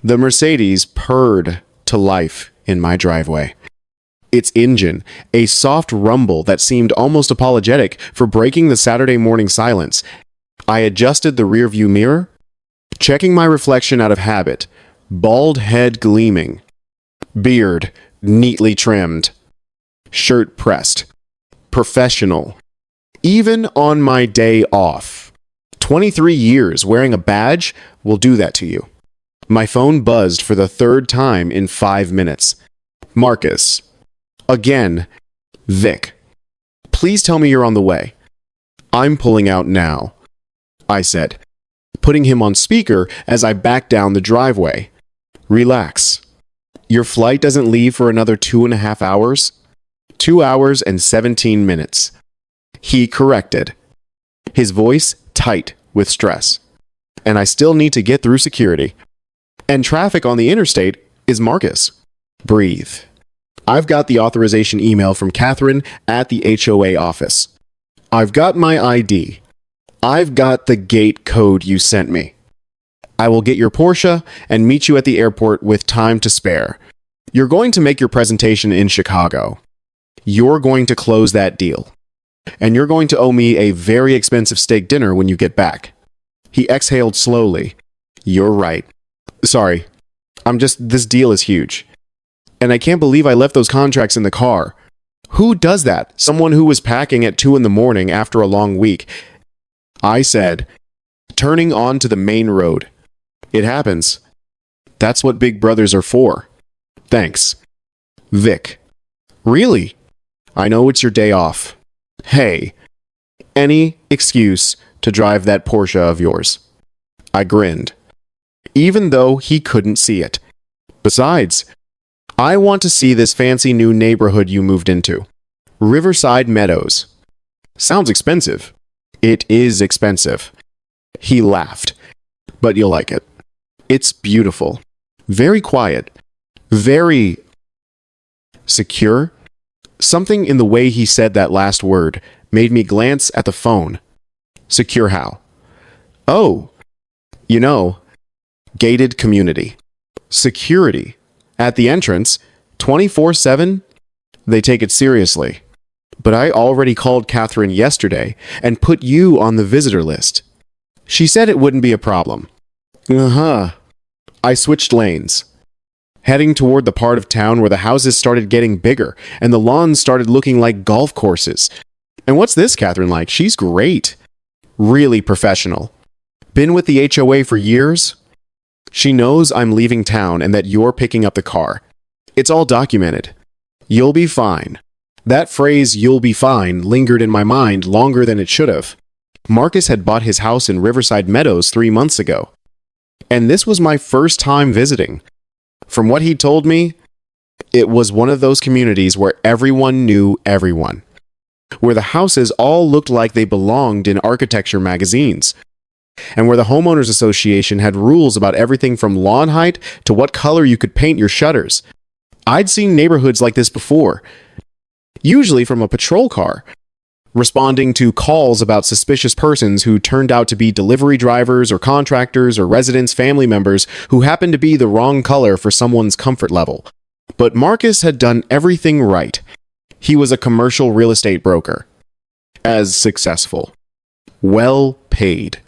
The Mercedes purred to life in my driveway. Its engine, a soft rumble that seemed almost apologetic for breaking the Saturday morning silence. I adjusted the rearview mirror, checking my reflection out of habit, bald head gleaming, beard neatly trimmed, shirt pressed, professional. Even on my day off. 23 years wearing a badge will do that to you. My phone buzzed for the third time in 5 minutes. Marcus. Again. Vic. Please tell me you're on the way. I'm pulling out now, I said, putting him on speaker as I backed down the driveway. Relax. Your flight doesn't leave for another 2.5 hours? 2 hours and 17 minutes. He corrected, his voice tight with stress. And I still need to get through security. And traffic on the interstate is Marcus. Breathe. I've got the authorization email from Catherine at the HOA office. I've got my ID. I've got the gate code you sent me. I will get your Porsche and meet you at the airport with time to spare. You're going to make your presentation in Chicago. You're going to close that deal. And you're going to owe me a very expensive steak dinner when you get back. He exhaled slowly. You're right. Sorry. This deal is huge. And I can't believe I left those contracts in the car. Who does that? Someone who was packing at 2 a.m. after a long week. I said, turning onto the main road. It happens. That's what big brothers are for. Thanks. Vic. Really? I know it's your day off. Hey. Any excuse to drive that Porsche of yours. I grinned, even though he couldn't see it. Besides, I want to see this fancy new neighborhood you moved into. Riverside Meadows. Sounds expensive. It is expensive. He laughed. But you'll like it. It's beautiful. Very quiet. Very secure. Something in the way he said that last word made me glance at the phone. Secure how? Oh, gated community. Security. At the entrance, 24/7, they take it seriously. But I already called Catherine yesterday and put you on the visitor list. She said it wouldn't be a problem. Uh-huh. I switched lanes, heading toward the part of town where the houses started getting bigger and the lawns started looking like golf courses. And what's this Catherine like? She's great. Really professional. Been with the HOA for years. She knows I'm leaving town and that you're picking up the car. It's all documented. You'll be fine. That phrase, you'll be fine, lingered in my mind longer than it should have. Marcus had bought his house in Riverside Meadows 3 months ago. And this was my first time visiting. From what he told me, it was one of those communities where everyone knew everyone. Where the houses all looked like they belonged in architecture magazines. And where the homeowners association had rules about everything from lawn height to what color you could paint your shutters. I'd seen neighborhoods like this before, usually from a patrol car, responding to calls about suspicious persons who turned out to be delivery drivers or contractors or residents' family members who happened to be the wrong color for someone's comfort level. But Marcus had done everything right. He was a commercial real estate broker. As successful. Well paid.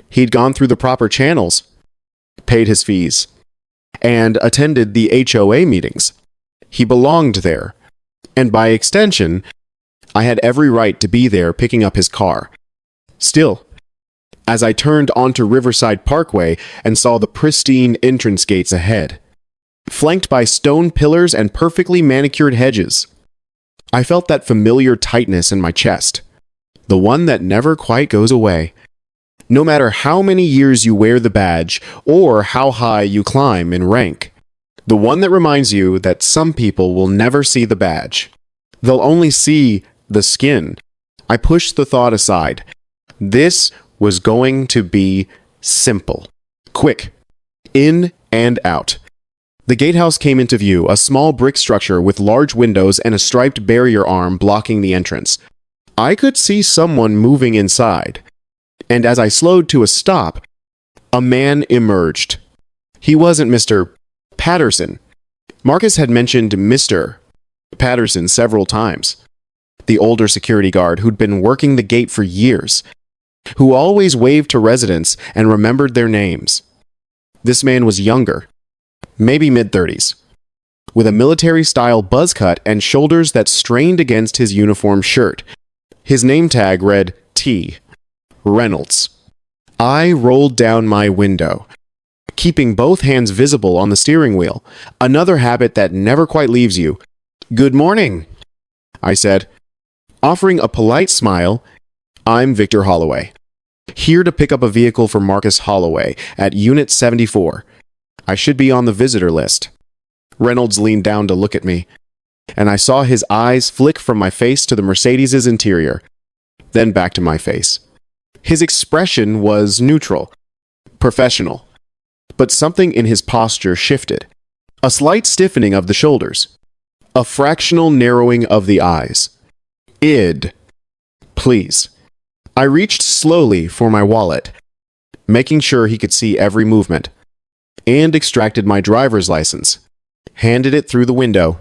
He'd gone through the proper channels, paid his fees, and attended the HOA meetings. He belonged there. And by extension, I had every right to be there picking up his car. Still, as I turned onto Riverside Parkway and saw the pristine entrance gates ahead, flanked by stone pillars and perfectly manicured hedges, I felt that familiar tightness in my chest, the one that never quite goes away. No matter how many years you wear the badge or how high you climb in rank, the one that reminds you that some people will never see the badge. They'll only see the skin. I pushed the thought aside. This was going to be simple. Quick. In and out. The gatehouse came into view, a small brick structure with large windows and a striped barrier arm blocking the entrance. I could see someone moving inside. And as I slowed to a stop, a man emerged. He wasn't Mr. Patterson. Marcus had mentioned Mr. Patterson several times. The older security guard who'd been working the gate for years, who always waved to residents and remembered their names. This man was younger, maybe mid-30s, with a military-style buzz cut and shoulders that strained against his uniform shirt. His name tag read T. Reynolds. I rolled down my window, keeping both hands visible on the steering wheel, another habit that never quite leaves you. "Good morning," I said, offering a polite smile. "I'm Victor Holloway, here to pick up a vehicle for Marcus Holloway at Unit 74. I should be on the visitor list." Reynolds leaned down to look at me, and I saw his eyes flick from my face to the Mercedes' interior, then back to my face. His expression was neutral, professional, but something in his posture shifted. A slight stiffening of the shoulders, a fractional narrowing of the eyes. "Id, please." I reached slowly for my wallet, making sure he could see every movement, and extracted my driver's license, handed it through the window.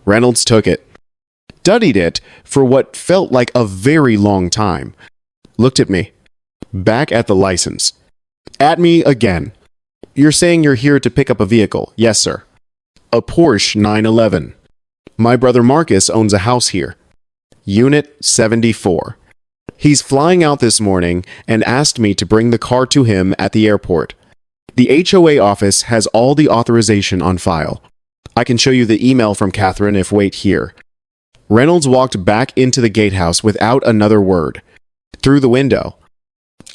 Reynolds took it, studied it for what felt like a very long time, looked at me, back at the license, at me again. "You're saying you're here to pick up a vehicle?" "Yes, sir." "A Porsche 911. My brother Marcus owns a house here. Unit 74. He's flying out this morning and asked me to bring the car to him at the airport. The HOA office has all the authorization on file. I can show you the email from Catherine if wait here." Reynolds walked back into the gatehouse without another word. Through the window,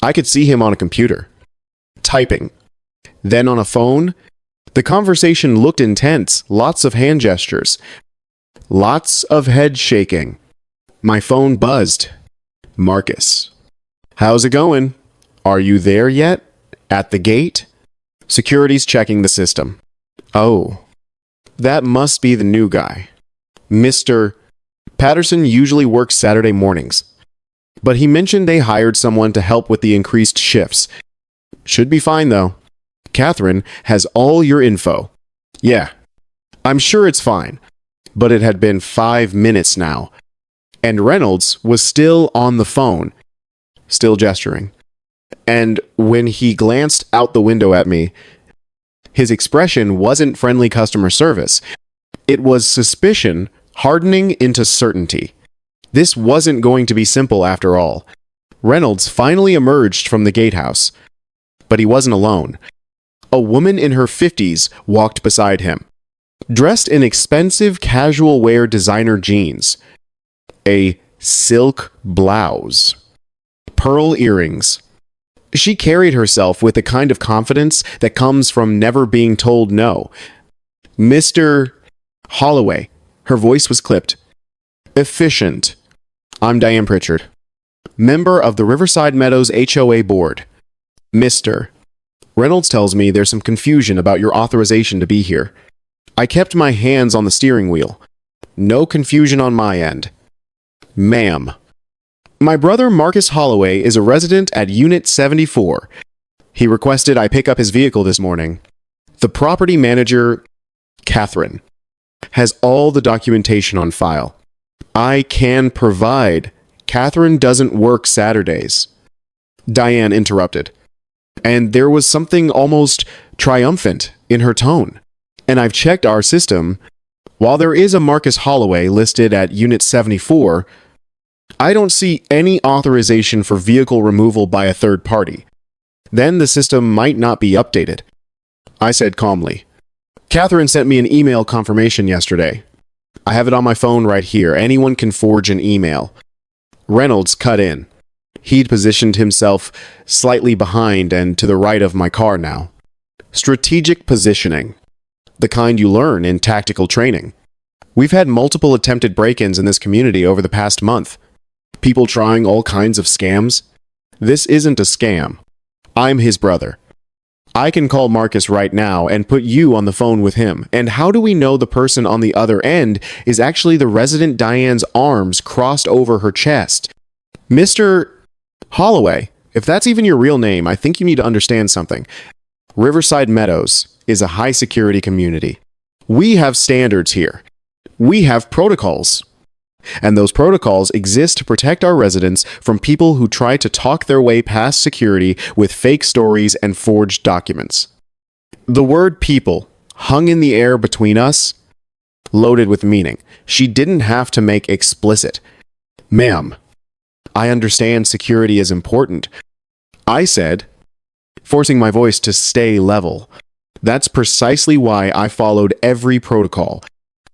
I could see him on a computer, typing. Then on a phone, the conversation looked intense, lots of hand gestures, lots of head shaking. My phone buzzed. "Marcus. How's it going? Are you there yet? At the gate?" "Security's checking the system." "Oh, that must be the new guy. Mr. Patterson usually works Saturday mornings, but he mentioned they hired someone to help with the increased shifts. Should be fine, though. Catherine has all your info." "Yeah, I'm sure it's fine." But it had been 5 minutes now, and Reynolds was still on the phone, still gesturing. And when he glanced out the window at me, his expression wasn't friendly customer service. It was suspicion hardening into certainty. This wasn't going to be simple after all. Reynolds finally emerged from the gatehouse, but he wasn't alone. A woman in her 50s walked beside him, dressed in expensive casual wear designer jeans, a silk blouse, pearl earrings. She carried herself with the kind of confidence that comes from never being told no. "Mr. Holloway," her voice was clipped. "Efficient. I'm Diane Pritchard, member of the Riverside Meadows HOA board. Mr. Reynolds tells me there's some confusion about your authorization to be here." I kept my hands on the steering wheel. No confusion on my end. "Ma'am. My brother Marcus Holloway is a resident at Unit 74. He requested I pick up his vehicle this morning. The property manager, Catherine, has all the documentation on file. I can provide. Catherine doesn't work Saturdays." Diane interrupted, and there was something almost triumphant in her tone. "And I've checked our system. While there is a Marcus Holloway listed at Unit 74, I don't see any authorization for vehicle removal by a third party. Then the system might not be updated." I said calmly, "Catherine sent me an email confirmation yesterday. I have it on my phone right here. Anyone can forge an email." Reynolds cut in. He'd positioned himself slightly behind and to the right of my car now. Strategic positioning. The kind you learn in tactical training. We've had multiple attempted break-ins in this community over the past month. People trying all kinds of scams. This isn't a scam. I'm his brother. I can call Marcus right now and put you on the phone with him. And how do we know the person on the other end is actually the resident Diane's arms crossed over her chest? Mr. Holloway, if that's even your real name, I think you need to understand something. Riverside Meadows is a high-security community. We have standards here. We have protocols. And those protocols exist to protect our residents from people who try to talk their way past security with fake stories and forged documents. The word people hung in the air between us, loaded with meaning. She didn't have to make explicit. Ma'am, I understand security is important. I said, forcing my voice to stay level. That's precisely why I followed every protocol.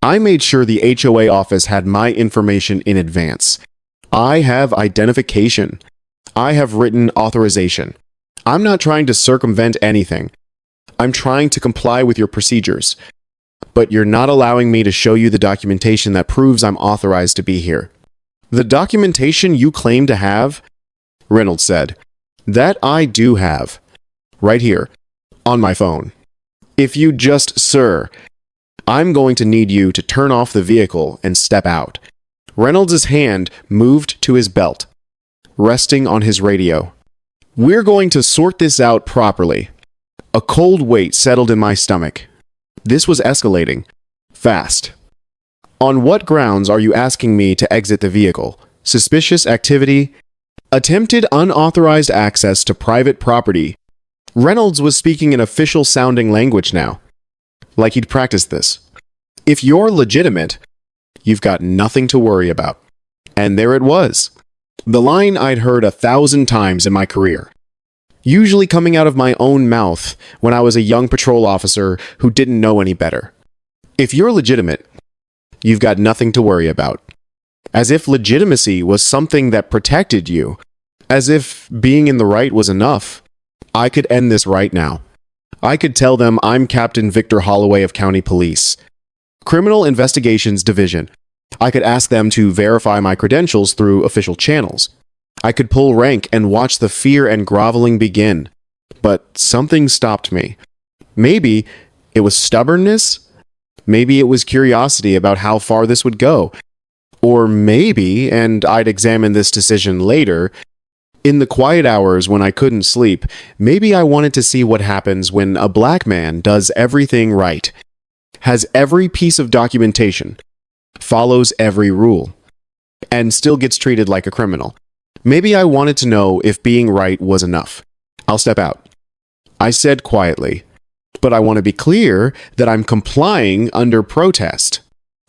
I made sure the HOA office had my information in advance. I have identification. I have written authorization. I'm not trying to circumvent anything. I'm trying to comply with your procedures. But you're not allowing me to show you the documentation that proves I'm authorized to be here. The documentation you claim to have? Reynolds said. That I do have. Right here. On my phone. If you just, sir, I'm going to need you to turn off the vehicle and step out. Reynolds' hand moved to his belt, resting on his radio. We're going to sort this out properly. A cold weight settled in my stomach. This was escalating. Fast. On what grounds are you asking me to exit the vehicle? Suspicious activity? Attempted unauthorized access to private property? Reynolds was speaking an official-sounding language now. Like he'd practiced this. If you're legitimate, you've got nothing to worry about. And there it was. The line I'd heard 1,000 times in my career. Usually coming out of my own mouth when I was a young patrol officer who didn't know any better. If you're legitimate, you've got nothing to worry about. As if legitimacy was something that protected you. As if being in the right was enough. I could end this right now. I could tell them I'm Captain Victor Holloway of County Police. Criminal Investigations Division. I could ask them to verify my credentials through official channels. I could pull rank and watch the fear and groveling begin. But something stopped me. Maybe it was stubbornness. Maybe it was curiosity about how far this would go. Or maybe, and I'd examine this decision later, in the quiet hours when I couldn't sleep, maybe I wanted to see what happens when a black man does everything right, has every piece of documentation, follows every rule, and still gets treated like a criminal. Maybe I wanted to know if being right was enough. I'll step out. I said quietly, but I want to be clear that I'm complying under protest.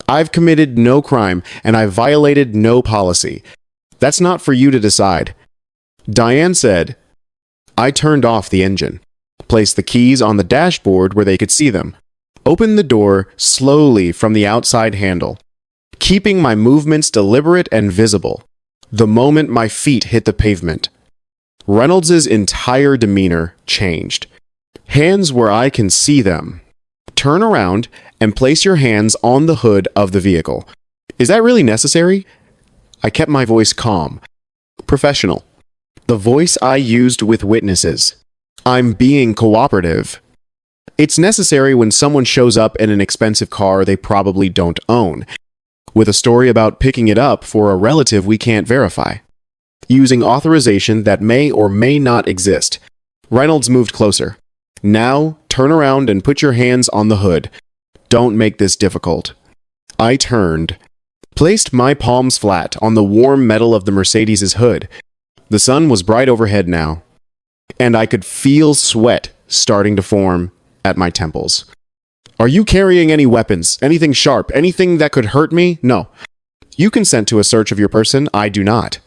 I've committed no crime, and I've violated no policy. That's not for you to decide. Diane said, I turned off the engine, placed the keys on the dashboard where they could see them, opened the door slowly from the outside handle, keeping my movements deliberate and visible. The moment my feet hit the pavement, Reynolds' entire demeanor changed. Hands where I can see them. Turn around and place your hands on the hood of the vehicle. Is that really necessary? I kept my voice calm, professional. The voice I used with witnesses. I'm being cooperative. It's necessary when someone shows up in an expensive car they probably don't own, with a story about picking it up for a relative we can't verify, using authorization that may or may not exist. Reynolds moved closer. Now, turn around and put your hands on the hood. Don't make this difficult. I turned, placed my palms flat on the warm metal of the Mercedes' hood. The sun was bright overhead now, and I could feel sweat starting to form at my temples. Are you carrying any weapons? Anything sharp? Anything that could hurt me? No. You consent to a search of your person? I do not.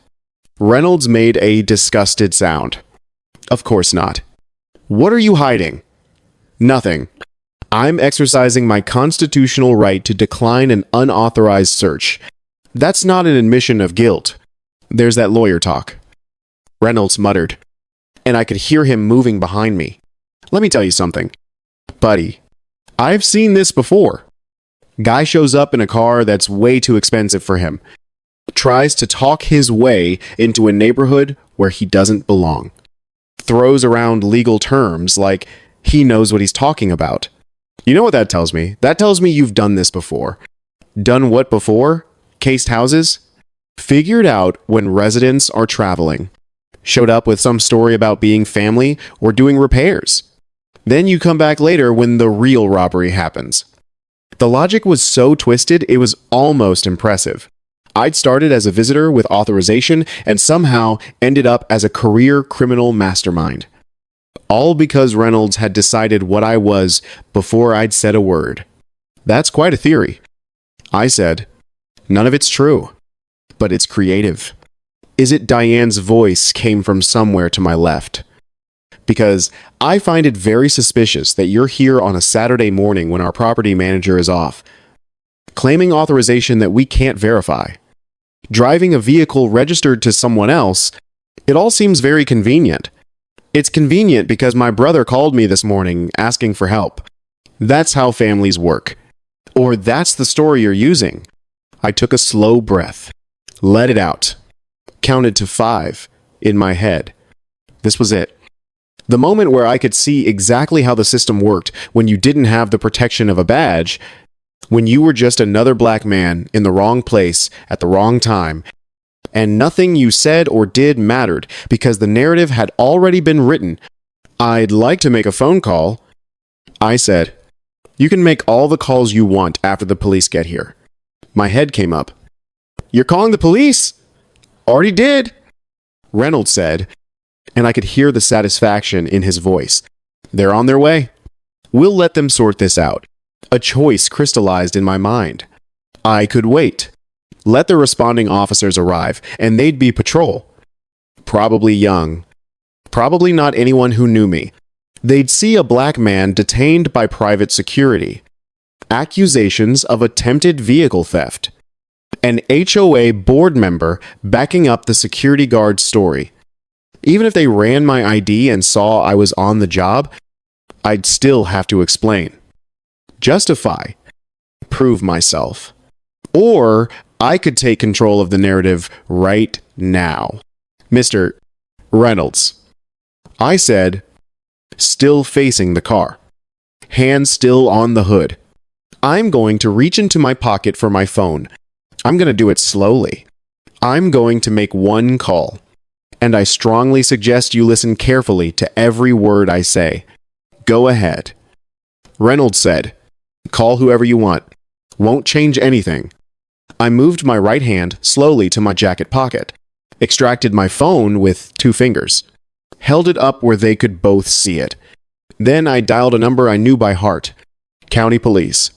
Reynolds made a disgusted sound. Of course not. What are you hiding? Nothing. I'm exercising my constitutional right to decline an unauthorized search. That's not an admission of guilt. There's that lawyer talk. Reynolds muttered, and I could hear him moving behind me. Let me tell you something. Buddy, I've seen this before. Guy shows up in a car that's way too expensive for him. Tries to talk his way into a neighborhood where he doesn't belong. Throws around legal terms like he knows what he's talking about. You know what that tells me? That tells me you've done this before. Done what before? Cased houses? Figured out when residents are traveling. Showed up with some story about being family or doing repairs. Then you come back later when the real robbery happens. The logic was so twisted, it was almost impressive. I'd started as a visitor with authorization and somehow ended up as a career criminal mastermind. All because Reynolds had decided what I was before I'd said a word. That's quite a theory. I said, none of it's true, but it's creative. Is it Diane's voice came from somewhere to my left? Because I find it very suspicious that you're here on a Saturday morning when our property manager is off, claiming authorization that we can't verify. Driving a vehicle registered to someone else, it all seems very convenient. It's convenient because my brother called me this morning asking for help. That's how families work. Or that's the story you're using. I took a slow breath, let it out, counted to 5 in my head. This was it. The moment where I could see exactly how the system worked when you didn't have the protection of a badge, when you were just another black man in the wrong place at the wrong time, and nothing you said or did mattered because the narrative had already been written. I'd like to make a phone call. I said, you can make all the calls you want after the police get here. My head came up. You're calling the police? Already did, Reynolds said, and I could hear the satisfaction in his voice. They're on their way. We'll let them sort this out. A choice crystallized in my mind. I could wait. Let the responding officers arrive, and they'd be patrol. Probably young. Probably not anyone who knew me. They'd see a black man detained by private security. Accusations of attempted vehicle theft. An HOA board member backing up the security guard's story. Even if they ran my ID and saw I was on the job, I'd still have to explain. Justify. Prove myself. Or I could take control of the narrative right now. Mr. Reynolds. I said, still facing the car. Hand still on the hood. I'm going to reach into my pocket for my phone. I'm going to do it slowly. I'm going to make one call. And I strongly suggest you listen carefully to every word I say. Go ahead. Reynolds said, call whoever you want. Won't change anything. I moved my right hand slowly to my jacket pocket, extracted my phone with 2 fingers, held it up where they could both see it. Then I dialed a number I knew by heart. County Police.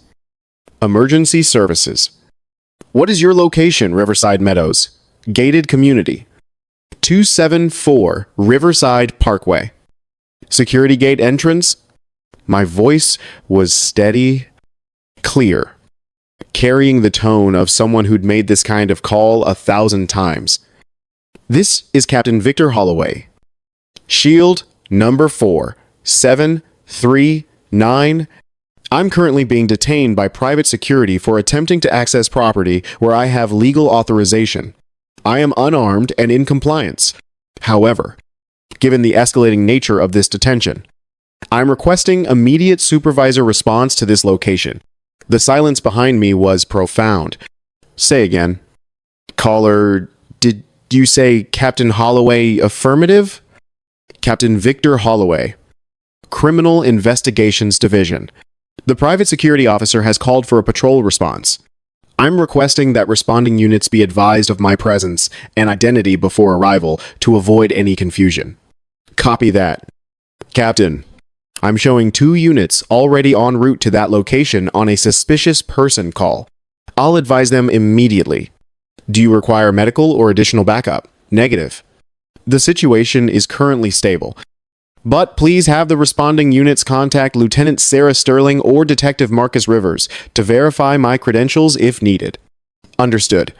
Emergency Services. What is your location, Riverside Meadows? Gated community. 274 Riverside Parkway. Security gate entrance. My voice was steady, clear, carrying the tone of someone who'd made this kind of call 1,000 times. This is Captain Victor Holloway. Shield number 4739. I'm currently being detained by private security for attempting to access property where I have legal authorization. I am unarmed and in compliance. However, given the escalating nature of this detention, I'm requesting immediate supervisor response to this location. The silence behind me was profound. Say again. Caller, did you say Captain Holloway affirmative? Captain Victor Holloway. Criminal Investigations Division. The private security officer has called for a patrol response. I'm requesting that responding units be advised of my presence and identity before arrival to avoid any confusion. Copy that. Captain, I'm showing 2 units already en route to that location on a suspicious person call. I'll advise them immediately. Do you require medical or additional backup? Negative. The situation is currently stable. But please have the responding units contact Lieutenant Sarah Sterling or Detective Marcus Rivers to verify my credentials if needed. Understood.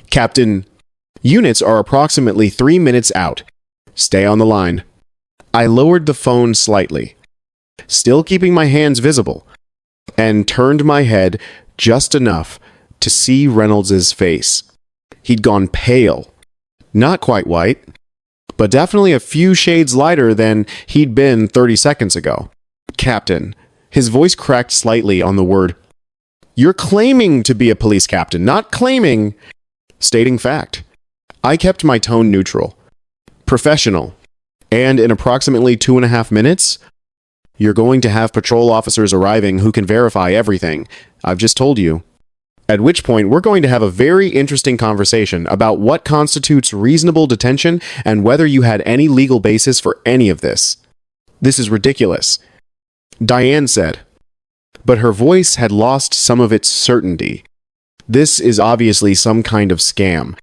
Captain, units are approximately 3 minutes out. Stay on the line. I lowered the phone slightly, still keeping my hands visible, and turned my head just enough to see Reynolds' face. He'd gone pale. Not quite white, but definitely a few shades lighter than he'd been 30 seconds ago. Captain. His voice cracked slightly on the word. You're claiming to be a police captain, not claiming. Stating fact. I kept my tone neutral. Professional. And in approximately 2.5 minutes, You're going to have patrol officers arriving who can verify everything. I've just told you. At which point, we're going to have a very interesting conversation about what constitutes reasonable detention and whether you had any legal basis for any of this. This is ridiculous, Diane said, but her voice had lost some of its certainty. This is obviously some kind of scam.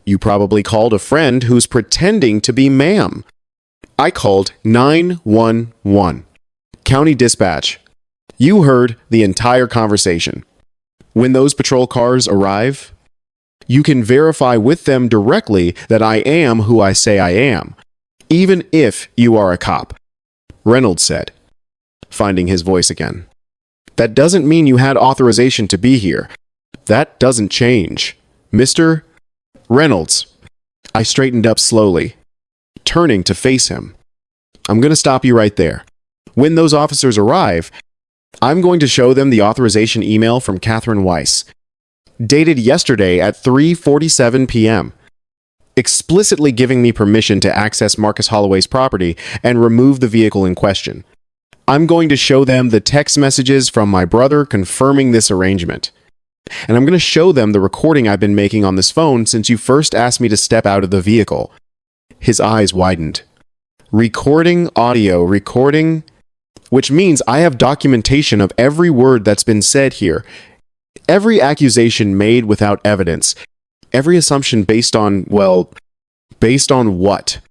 You probably called a friend who's pretending to be ma'am. I called 911. County dispatch. You heard the entire conversation. When those patrol cars arrive, you can verify with them directly that I am who I say I am, even if you are a cop, Reynolds said, finding his voice again. That doesn't mean you had authorization to be here. That doesn't change. Mr. Reynolds. I straightened up slowly, turning to face him. I'm going to stop you right there. When those officers arrive, I'm going to show them the authorization email from Catherine Weiss, dated yesterday at 3:47 p.m., explicitly giving me permission to access Marcus Holloway's property and remove the vehicle in question. I'm going to show them the text messages from my brother confirming this arrangement. And I'm going to show them the recording I've been making on this phone since you first asked me to step out of the vehicle. His eyes widened. Recording audio, recording, which means I have documentation of every word that's been said here, every accusation made without evidence, every assumption based on, well, based on what?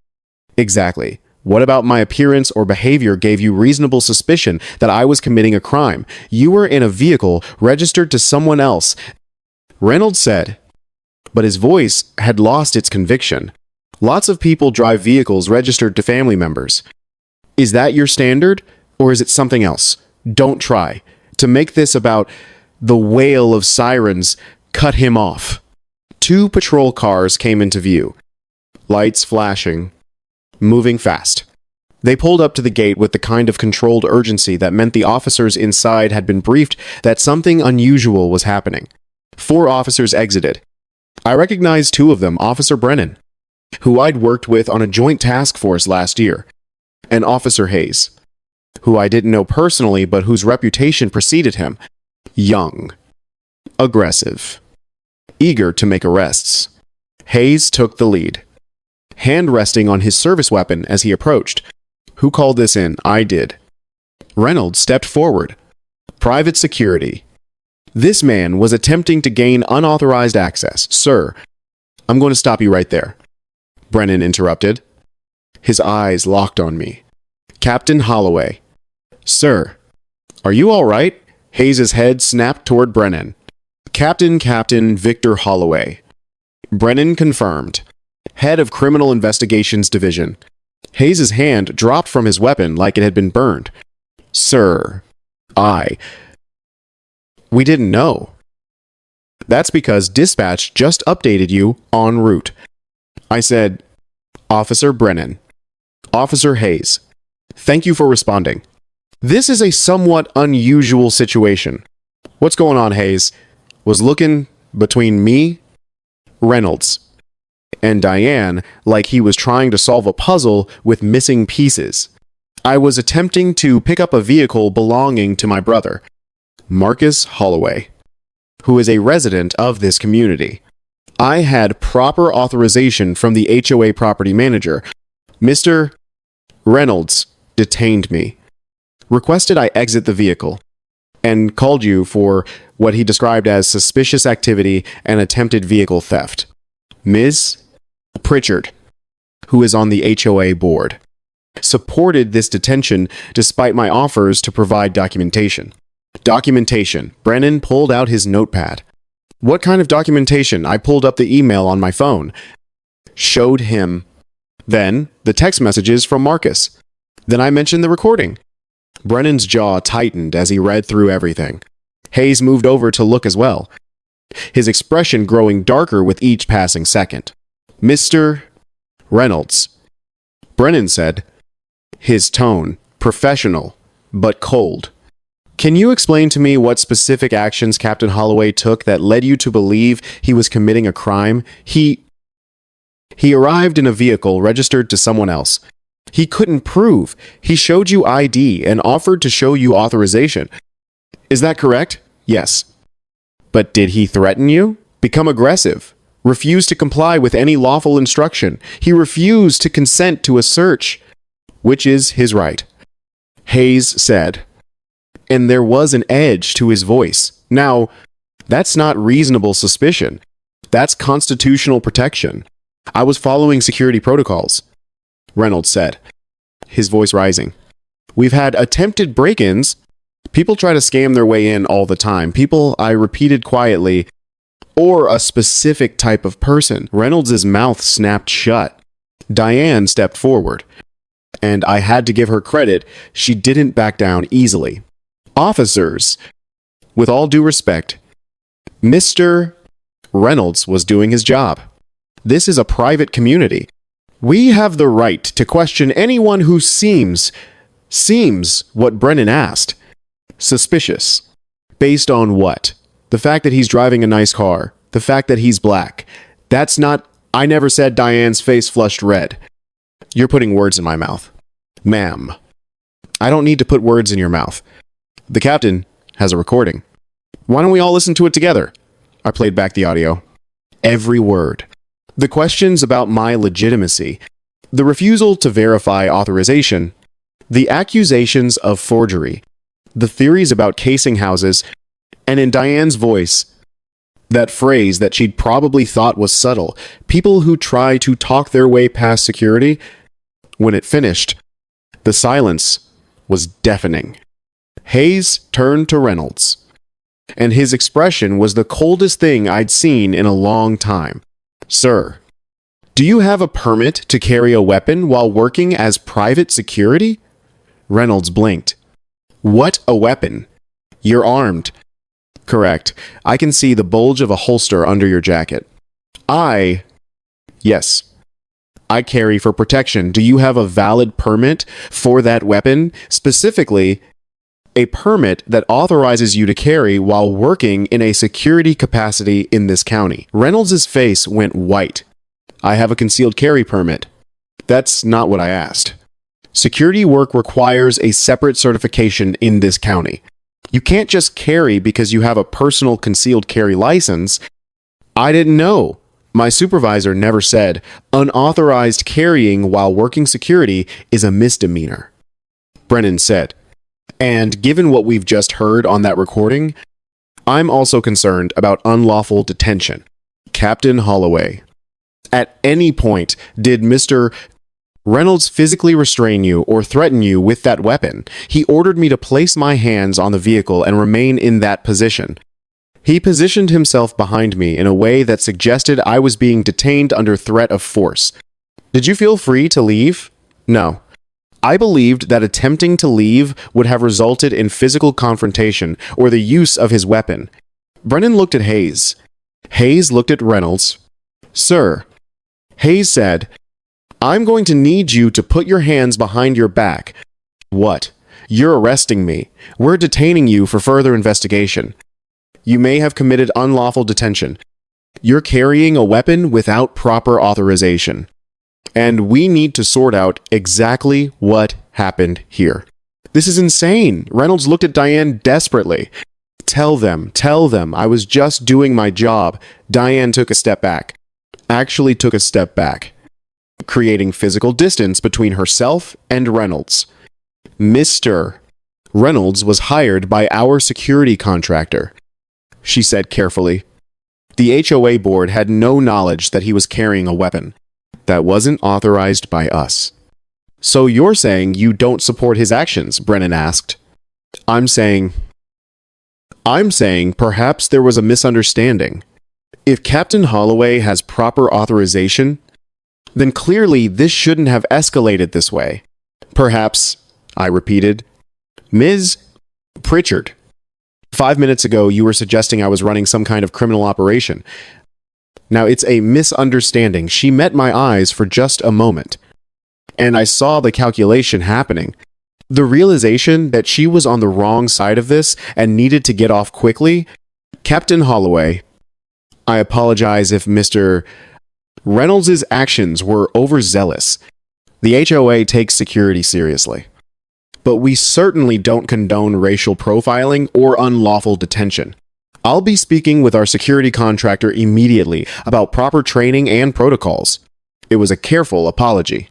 Exactly. What about my appearance or behavior gave you reasonable suspicion that I was committing a crime? You were in a vehicle registered to someone else, Reynolds said, but his voice had lost its conviction. Lots of people drive vehicles registered to family members. Is that your standard? Or is it something else? Don't try to make this about the wail of sirens. Cut him off. 2 patrol cars came into view, lights flashing, moving fast. They pulled up to the gate with the kind of controlled urgency that meant the officers inside had been briefed that something unusual was happening. 4 officers exited. I recognized 2 of them, Officer Brennan, who I'd worked with on a joint task force last year, and Officer Hayes, who I didn't know personally but whose reputation preceded him. Young, aggressive, eager to make arrests. Hayes took the lead, hand resting on his service weapon as he approached. Who called this in? I did. Reynolds stepped forward. Private security. This man was attempting to gain unauthorized access. Sir, I'm going to stop you right there, Brennan interrupted. His eyes locked on me. Captain Holloway. Sir, are you all right? Hayes' head snapped toward Brennan. Captain Victor Holloway. Brennan confirmed. Head of Criminal Investigations Division. Hayes' hand dropped from his weapon like it had been burned. Sir, we didn't know. That's because dispatch just updated you en route. I said, Officer Brennan. Officer Hayes. Thank you for responding. This is a somewhat unusual situation. What's going on, Hayes? Was looking between me, Reynolds, and Diane like he was trying to solve a puzzle with missing pieces. I was attempting to pick up a vehicle belonging to my brother, Marcus Holloway, who is a resident of this community. I had proper authorization from the HOA property manager. Mr. Reynolds detained me, requested I exit the vehicle, and called you for what he described as suspicious activity and attempted vehicle theft. Ms. Pritchard, who is on the HOA board, supported this detention despite my offers to provide documentation. Documentation. Brennan pulled out his notepad. What kind of documentation? I pulled up the email on my phone. Showed him. Then, the text messages from Marcus. Then I mentioned the recording. Brennan's jaw tightened as he read through everything. Hayes moved over to look as well, his expression growing darker with each passing second. Mr. Reynolds, Brennan said, his tone professional but cold. Can you explain to me what specific actions Captain Holloway took that led you to believe he was committing a crime? He arrived in a vehicle registered to someone else. He couldn't prove. He showed you ID and offered to show you authorization. Is that correct? Yes. But did he threaten you? Become aggressive? Refuse to comply with any lawful instruction? He refused to consent to a search, which is his right. Hayes said, and there was an edge to his voice. Now, that's not reasonable suspicion. That's constitutional protection. I was following security protocols, Reynolds said, his voice rising. We've had attempted break-ins. People try to scam their way in all the time. People, I repeated quietly, or a specific type of person. Reynolds' mouth snapped shut. Diane stepped forward, and I had to give her credit. She didn't back down easily. Officers, with all due respect, Mr. Reynolds was doing his job. This is a private community. We have the right to question anyone who seems what Brennan asked. Suspicious. Based on what? The fact that he's driving a nice car. The fact that he's black. That's not... I never said Diane's face flushed red. You're putting words in my mouth. Ma'am. I don't need to put words in your mouth. The captain has a recording. Why don't we all listen to it together? I played back the audio. Every word. The questions about my legitimacy. The refusal to verify authorization. The accusations of forgery. The theories about casing houses. And in Diane's voice, that phrase that she'd probably thought was subtle. People who try to talk their way past security. When it finished, the silence was deafening. Hayes turned to Reynolds, and his expression was the coldest thing I'd seen in a long time. Sir, do you have a permit to carry a weapon while working as private security? Reynolds blinked. What a weapon? You're armed. Correct. I can see the bulge of a holster under your jacket. Yes. I carry for protection. Do you have a valid permit for that weapon? Specifically, a permit that authorizes you to carry while working in a security capacity in this county. Reynolds' face went white. I have a concealed carry permit. That's not what I asked. Security work requires a separate certification in this county. You can't just carry because you have a personal concealed carry license. I didn't know. My supervisor never said unauthorized carrying while working security is a misdemeanor. Brennan said. And given what we've just heard on that recording, I'm also concerned about unlawful detention. Captain Holloway. At any point, did Mr. Reynolds physically restrain you or threaten you with that weapon? He ordered me to place my hands on the vehicle and remain in that position. He positioned himself behind me in a way that suggested I was being detained under threat of force. Did you feel free to leave? No. I believed that attempting to leave would have resulted in physical confrontation or the use of his weapon. Brennan looked at Hayes. Hayes looked at Reynolds. Sir, Hayes said, I'm going to need you to put your hands behind your back. What? You're arresting me. We're detaining you for further investigation. You may have committed unlawful detention. You're carrying a weapon without proper authorization. And we need to sort out exactly what happened here. This is insane. Reynolds looked at Diane desperately. Tell them, I was just doing my job. Diane took a step back. Actually took a step back, creating physical distance between herself and Reynolds. Mr. Reynolds was hired by our security contractor, she said carefully. The HOA board had no knowledge that he was carrying a weapon. That wasn't authorized by us. So you're saying you don't support his actions? Brennan asked. I'm saying perhaps there was a misunderstanding. If Captain Holloway has proper authorization, then clearly this shouldn't have escalated this way. Perhaps, I repeated. Ms. Pritchard, 5 minutes ago you were suggesting I was running some kind of criminal operation. Now it's a misunderstanding. She met my eyes for just a moment, and I saw the calculation happening. The realization that she was on the wrong side of this and needed to get off quickly. Captain Holloway, I apologize if Mr. Reynolds' actions were overzealous. The HOA takes security seriously. But we certainly don't condone racial profiling or unlawful detention. I'll be speaking with our security contractor immediately about proper training and protocols. It was a careful apology.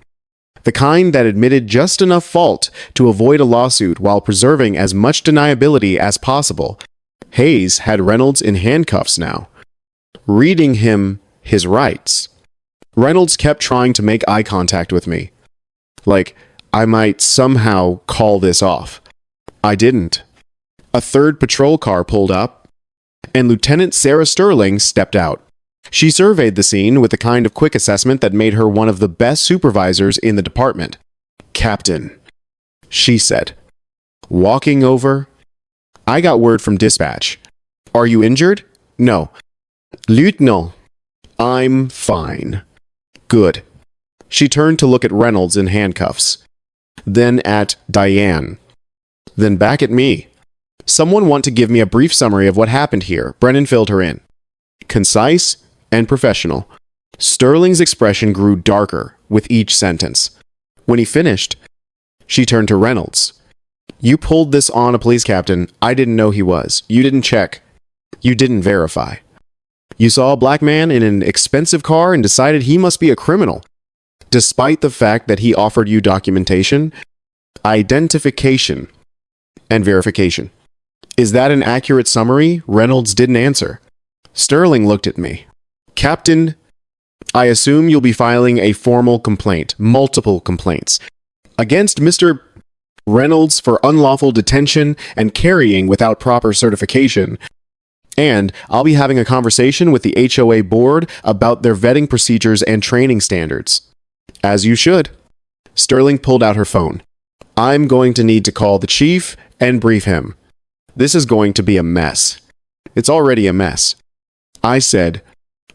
The kind that admitted just enough fault to avoid a lawsuit while preserving as much deniability as possible. Hayes had Reynolds in handcuffs now, reading him his rights. Reynolds kept trying to make eye contact with me, like I might somehow call this off. I didn't. A third patrol car pulled up, and Lieutenant Sarah Sterling stepped out. She surveyed the scene with the kind of quick assessment that made her one of the best supervisors in the department. "Captain," she said. Walking over, "I got word from dispatch. Are you injured?" "No." "Lieutenant, I'm fine." "Good." She turned to look at Reynolds in handcuffs, then at Diane, then back at me. "Someone want to give me a brief summary of what happened here." Brennan filled her in. Concise and professional. Sterling's expression grew darker with each sentence. When he finished, she turned to Reynolds. "You pulled this on a police captain. I didn't know he was. You didn't check. You didn't verify. You saw a black man in an expensive car and decided he must be a criminal, despite the fact that he offered you documentation, identification, and verification. Is that an accurate summary?" Reynolds didn't answer. Sterling looked at me. "Captain, I assume you'll be filing a formal complaint, multiple complaints, against Mr. Reynolds for unlawful detention and carrying without proper certification. And I'll be having a conversation with the HOA board about their vetting procedures and training standards." "As you should." Sterling pulled out her phone. "I'm going to need to call the chief and brief him. This is going to be a mess. It's already a mess." I said,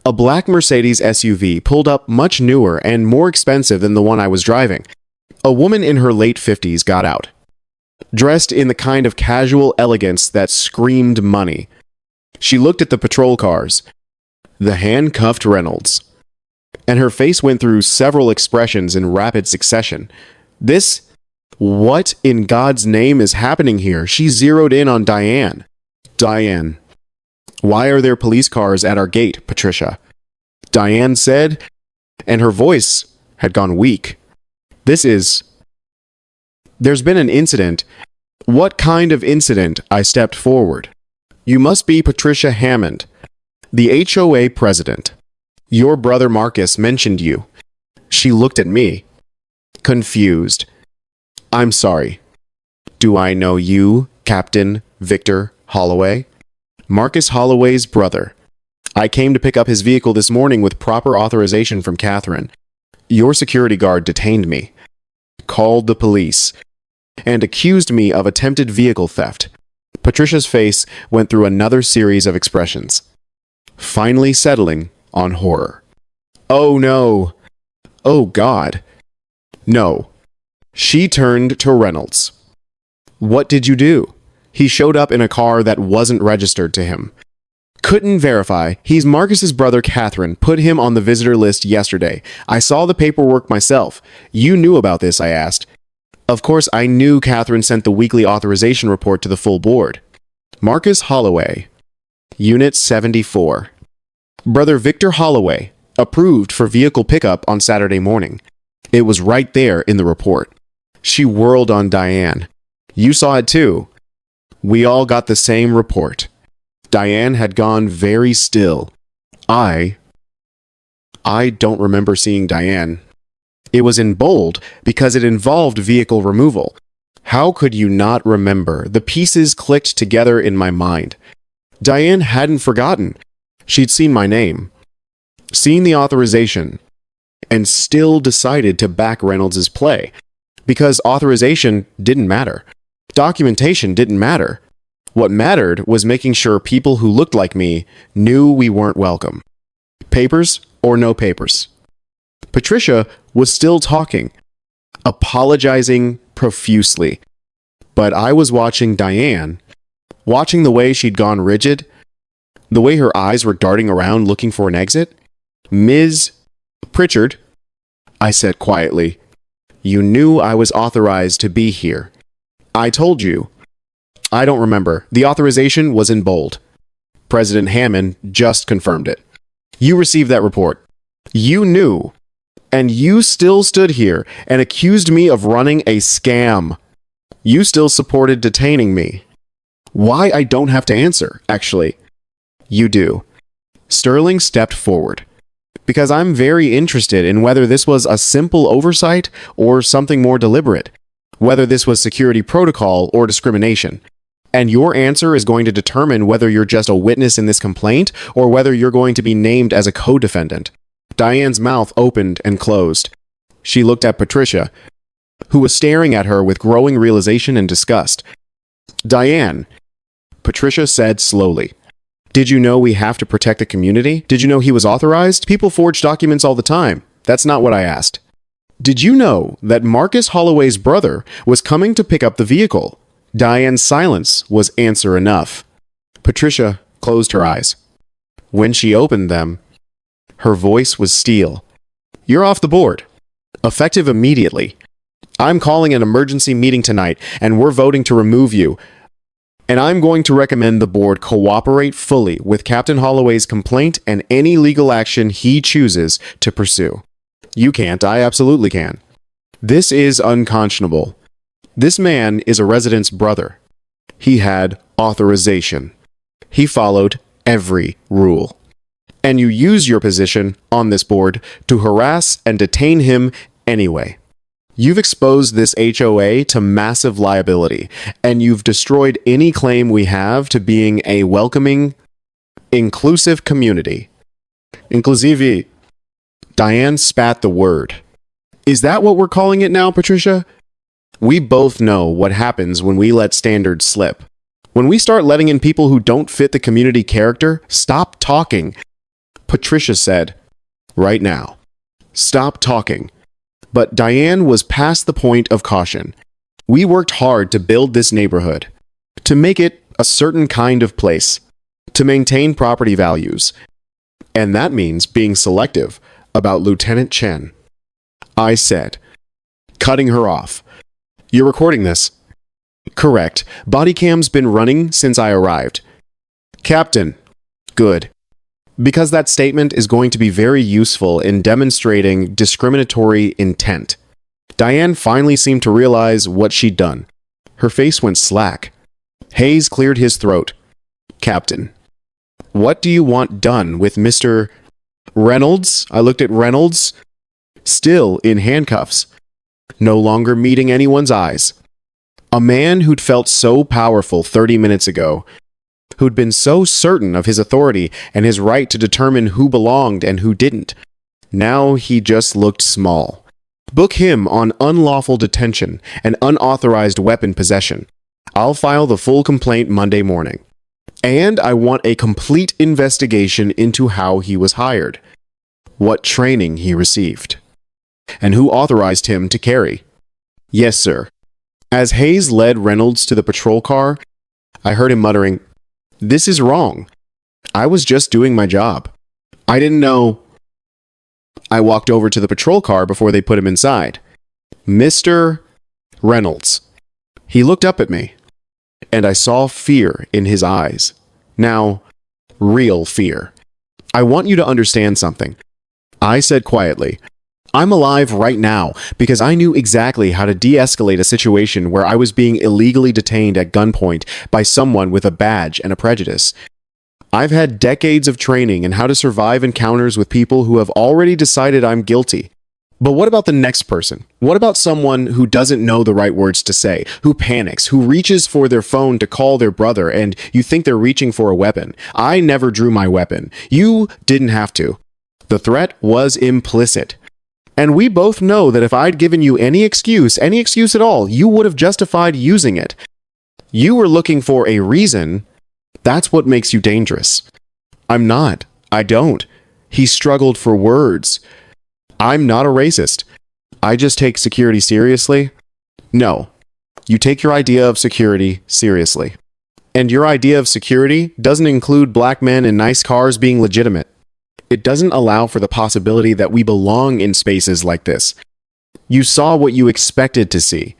"A black Mercedes SUV pulled up, much newer and more expensive than the one I was driving. A woman in her late 50s got out, dressed in the kind of casual elegance that screamed money. She looked at the patrol cars, the handcuffed Reynolds, and her face went through several expressions in rapid succession. What in God's name is happening here?" She zeroed in on Diane. "Diane, why are there police cars at our gate, Patricia?" Diane said, and her voice had gone weak. There's been an incident." "What kind of incident?" I stepped forward. "You must be Patricia Hammond, the HOA president. Your brother Marcus mentioned you." She looked at me, confused. "I'm sorry. Do I know you, Captain Victor Holloway?" "Marcus Holloway's brother. I came to pick up his vehicle this morning with proper authorization from Catherine. Your security guard detained me, called the police, and accused me of attempted vehicle theft." Patricia's face went through another series of expressions, finally settling on horror. "Oh no. Oh God. No." She turned to Reynolds. "What did you do?" "He showed up in a car that wasn't registered to him. Couldn't verify. He's Marcus's brother Catherine. Put him on the visitor list yesterday. I saw the paperwork myself. You knew about this?" I asked. Of course, I knew Catherine sent the weekly authorization report to the full board. "Marcus Holloway, Unit 74. Brother Victor Holloway, approved for vehicle pickup on Saturday morning." It was right there in the report. She whirled on Diane. "You saw it too." We all got the same report. Diane had gone very still. I don't remember seeing Diane. It was in bold because it involved vehicle removal. How could you not remember? The pieces clicked together in my mind. Diane hadn't forgotten. She'd seen my name, seen the authorization, and still decided to back Reynolds' play. Because authorization didn't matter. Documentation didn't matter. What mattered was making sure people who looked like me knew we weren't welcome. Papers or no papers. Patricia was still talking, apologizing profusely. But I was watching Diane, watching the way she'd gone rigid, the way her eyes were darting around looking for an exit. "Ms. Pritchard," I said quietly, You knew I was authorized to be here. I told you. I don't remember. The authorization was in bold. President Hammond just confirmed it. You received that report. You knew. And you still stood here and accused me of running a scam. You still supported detaining me. Why I don't have to answer, actually. You do. Sterling stepped forward. Because I'm very interested in whether this was a simple oversight or something more deliberate. Whether this was security protocol or discrimination. And your answer is going to determine whether you're just a witness in this complaint or whether you're going to be named as a co-defendant. Diane's mouth opened and closed. She looked at Patricia, who was staring at her with growing realization and disgust. Diane, Patricia said slowly. Did you know we have to protect the community? Did you know he was authorized? People forge documents all the time. That's not what I asked. Did you know that Marcus Holloway's brother was coming to pick up the vehicle? Diane's silence was answer enough. Patricia closed her eyes. When she opened them, her voice was steel. You're off the board. Effective immediately. I'm calling an emergency meeting tonight, and we're voting to remove you. And I'm going to recommend the board cooperate fully with Captain Holloway's complaint and any legal action he chooses to pursue. You can't, I absolutely can. This is unconscionable. This man is a resident's brother. He had authorization. He followed every rule. And you use your position on this board to harass and detain him anyway. You've exposed this HOA to massive liability, and you've destroyed any claim we have to being a welcoming, inclusive community. Inclusive. Diane spat the word. Is that what we're calling it now, Patricia? We both know what happens when we let standards slip. When we start letting in people who don't fit the community character, stop talking. Patricia said, right now. Stop talking. But Diane was past the point of caution. We worked hard to build this neighborhood, to make it a certain kind of place, to maintain property values. And that means being selective about Lieutenant Chen. I said, cutting her off. You're recording this? Correct. Body cam's been running since I arrived. Captain. Good. Because that statement is going to be very useful in demonstrating discriminatory intent. Diane finally seemed to realize what she'd done. Her face went slack. Hayes cleared his throat. Captain, what do you want done with Mr. Reynolds? I looked at Reynolds. Still in handcuffs. No longer meeting anyone's eyes. A man who'd felt so powerful 30 minutes ago, who'd been so certain of his authority and his right to determine who belonged and who didn't. Now he just looked small. Book him on unlawful detention and unauthorized weapon possession. I'll file the full complaint Monday morning. And I want a complete investigation into how he was hired, what training he received, and who authorized him to carry. Yes, sir. As Hayes led Reynolds to the patrol car, I heard him muttering, This is wrong. I was just doing my job. I didn't know. I walked over to the patrol car before they put him inside. Mr. Reynolds. He looked up at me, and I saw fear in his eyes. Now, real fear. I want you to understand something. I said quietly, I'm alive right now because I knew exactly how to de-escalate a situation where I was being illegally detained at gunpoint by someone with a badge and a prejudice. I've had decades of training in how to survive encounters with people who have already decided I'm guilty. But what about the next person? What about someone who doesn't know the right words to say, who panics, who reaches for their phone to call their brother, and you think they're reaching for a weapon? I never drew my weapon. You didn't have to. The threat was implicit. And we both know that if I'd given you any excuse at all, you would have justified using it. You were looking for a reason. That's what makes you dangerous. I'm not. I don't. He struggled for words. I'm not a racist. I just take security seriously. No. You take your idea of security seriously. And your idea of security doesn't include black men in nice cars being legitimate. It doesn't allow for the possibility that we belong in spaces like this. You saw what you expected to see.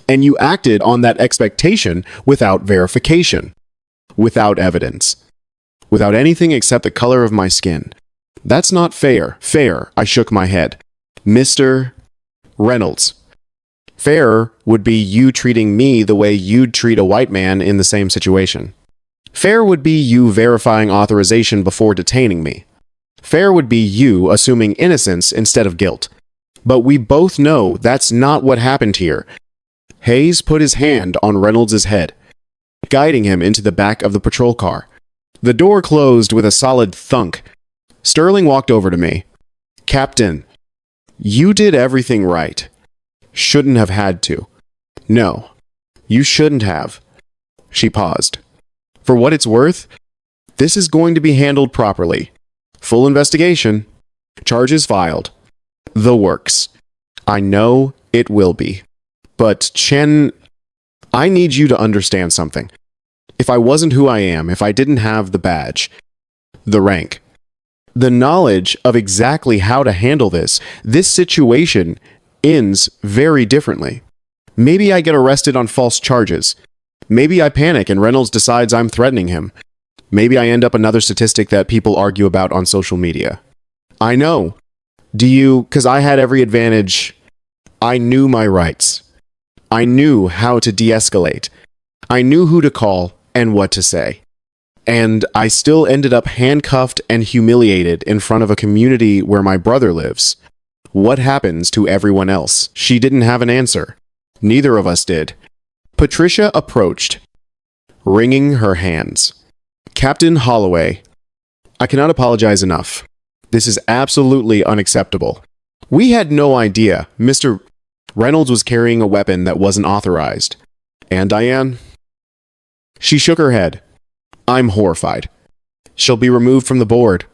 And you acted on that expectation without verification, without evidence, without anything except the color of my skin. That's not fair. Fair, I shook my head. Mr. Reynolds. Fair would be you treating me the way you'd treat a white man in the same situation. Fair would be you verifying authorization before detaining me. Fair would be you assuming innocence instead of guilt. But we both know that's not what happened here. Hayes put his hand on Reynolds' head, guiding him into the back of the patrol car. The door closed with a solid thunk. Sterling walked over to me. Captain, you did everything right. Shouldn't have had to. No, you shouldn't have. She paused. For what it's worth, this is going to be handled properly. Full investigation. Charges filed. The works. I know it will be. But Chen, I need you to understand something. If I wasn't who I am, if I didn't have the badge, the rank, the knowledge of exactly how to handle this situation ends very differently. Maybe I get arrested on false charges. Maybe I panic and Reynolds decides I'm threatening him. Maybe I end up another statistic that people argue about on social media. I know. Because I had every advantage. I knew my rights. I knew how to de-escalate. I knew who to call and what to say. And I still ended up handcuffed and humiliated in front of a community where my brother lives. What happens to everyone else? She didn't have an answer. Neither of us did. Patricia approached, wringing her hands. Captain Holloway, I cannot apologize enough. This is absolutely unacceptable. We had no idea Mr. Reynolds was carrying a weapon that wasn't authorized. And Diane? She shook her head. I'm horrified. She'll be removed from the board.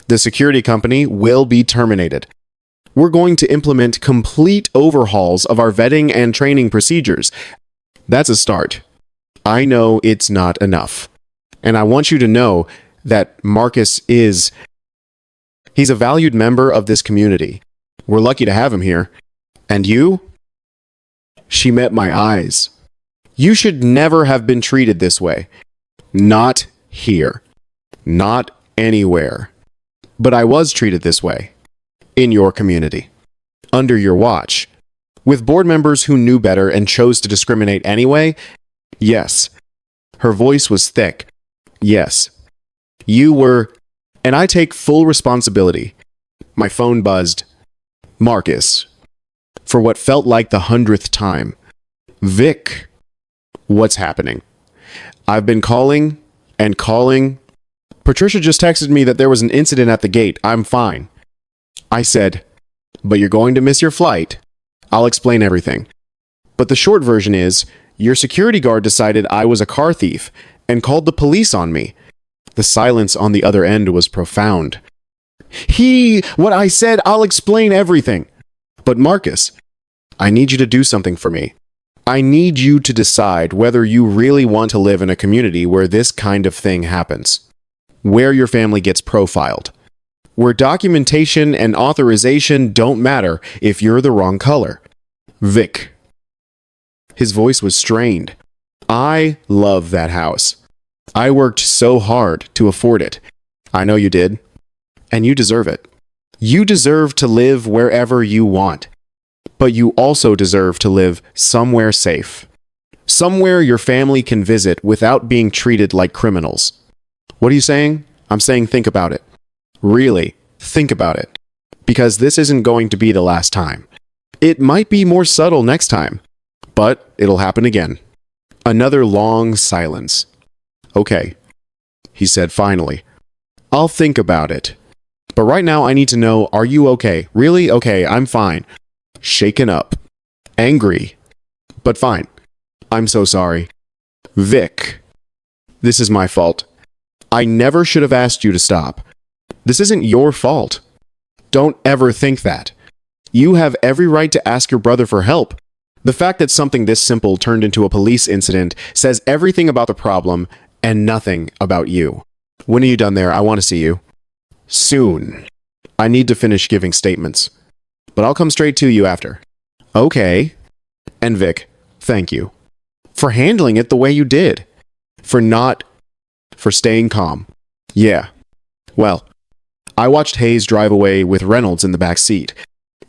The security company will be terminated. We're going to implement complete overhauls of our vetting and training procedures. That's a start. I know it's not enough. And I want you to know that Marcus he's a valued member of this community. We're lucky to have him here. And you? She met my eyes. You should never have been treated this way. Not here. Not anywhere. But I was treated this way. In your community. Under your watch. With board members who knew better and chose to discriminate anyway? Yes. Her voice was thick. Yes. You were... And I take full responsibility. My phone buzzed. Marcus. For what felt like the 100th time. Vic. What's happening? I've been calling and calling. Patricia just texted me that there was an incident at the gate. I'm fine. I said, but you're going to miss your flight. I'll explain everything. But the short version is, your security guard decided I was a car thief and called the police on me. The silence on the other end was profound. What I said, I'll explain everything. But Marcus, I need you to do something for me. I need you to decide whether you really want to live in a community where this kind of thing happens. Where your family gets profiled. Where documentation and authorization don't matter if you're the wrong color. Vic. His voice was strained. I love that house. I worked so hard to afford it. I know you did. And you deserve it. You deserve to live wherever you want. But you also deserve to live somewhere safe. Somewhere your family can visit without being treated like criminals. What are you saying? I'm saying think about it. Really, think about it. Because this isn't going to be the last time. It might be more subtle next time. But it'll happen again. Another long silence. Okay, he said finally. I'll think about it. But right now I need to know, are you okay? Really? Okay, I'm fine. Shaken up. Angry. But fine. I'm so sorry. Vic. This is my fault. I never should have asked you to stop. This isn't your fault. Don't ever think that. You have every right to ask your brother for help. The fact that something this simple turned into a police incident says everything about the problem and nothing about you. When are you done there? I want to see you. Soon. I need to finish giving statements. But I'll come straight to you after. Okay. And Vic, thank you. For handling it the way you did. For staying calm. Yeah. Well, I watched Hayes drive away with Reynolds in the back seat.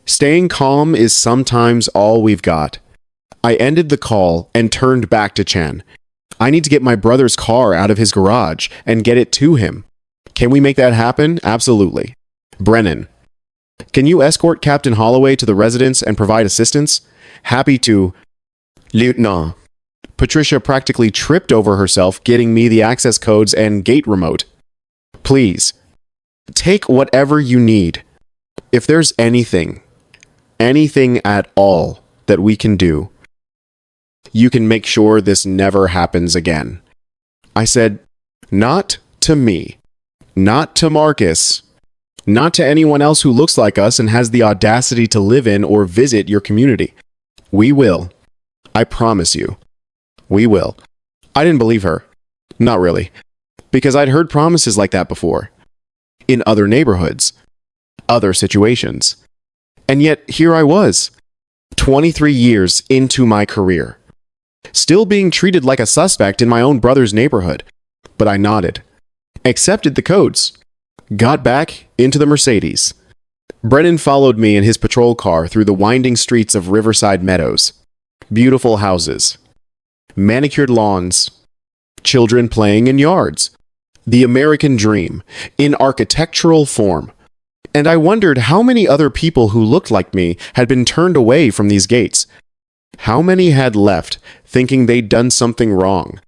Staying calm is sometimes all we've got. I ended the call and turned back to Chen. I need to get my brother's car out of his garage and get it to him. Can we make that happen? Absolutely. Brennan, can you escort Captain Holloway to the residence and provide assistance? Happy to. Lieutenant. Patricia practically tripped over herself getting me the access codes and gate remote. Please, take whatever you need. If there's anything at all that we can do, you can make sure this never happens again. I said, not to me, not to Marcus, not to anyone else who looks like us and has the audacity to live in or visit your community. We will. I promise you. We will. I didn't believe her. Not really. Because I'd heard promises like that before. In other neighborhoods. Other situations. And yet, here I was. 23 years into my career. Still being treated like a suspect in my own brother's neighborhood. But I nodded. Accepted the codes. Got back into the Mercedes. Brennan followed me in his patrol car through the winding streets of Riverside Meadows. Beautiful houses. Manicured lawns. Children playing in yards. The American dream, in architectural form. And I wondered how many other people who looked like me had been turned away from these gates. How many had left, thinking they'd done something wrong,